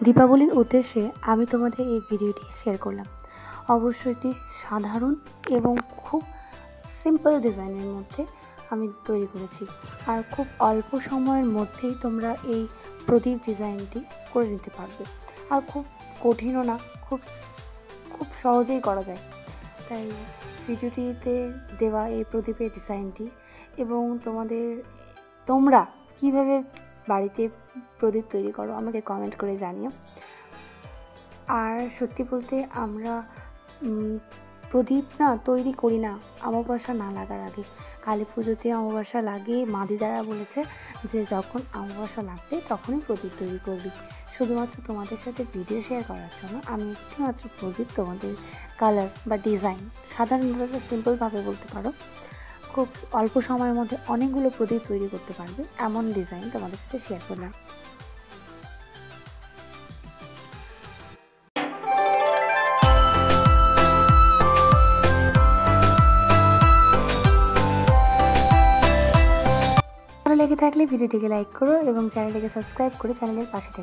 দীপাবলির উদ্দেশ্যে আমি তোমাদের এই ভিডিওটি শেয়ার করলাম। অবশ্যই এটি সাধারণ এবং খুব সিম্পল ডিজাইনের মধ্যে আমি তৈরি করেছি, আর খুব অল্প সময়ের মধ্যেই তোমরা এই প্রদীপ ডিজাইনটি করে নিতে পারবে। আর খুব কঠিনও না, খুব খুব সহজেই করা যায়। তাই ভিডিওটিতে দেওয়া এই প্রদীপের ডিজাইনটি এবং তোমরা কিভাবে বাড়িতে প্রদীপ তৈরি করো আমাকে কমেন্ট করে জানিও। আর সত্যি বলতে আমরা প্রদীপ তৈরি করি না অমাবস্যা না লাগার আগে। কালী পুজোতে অমাবস্যা লাগে, মা দিদারা বলেছে যে যখন অমাবস্যা লাগবে তখনই প্রদীপ তৈরি করবি। শুধুমাত্র তোমাদের সাথে ভিডিও শেয়ার করার জন্য আমি একটিমাত্র প্রদীপ তোমাদের কালার বা ডিজাইন সাধারণভাবে সিম্পলভাবে বলতে পারো, খুব অল্প সময়ের মধ্যে অনেকগুলো প্রদীপ তৈরি করতে পারবে এমন ডিজাইন তোমাদের সাথে শেয়ার করলাম। ভালো লেগে থাকলে ভিডিওটিকে লাইক করো এবং চ্যানেলটিকে সাবস্ক্রাইব করে চ্যানেলের পাশে থেকো।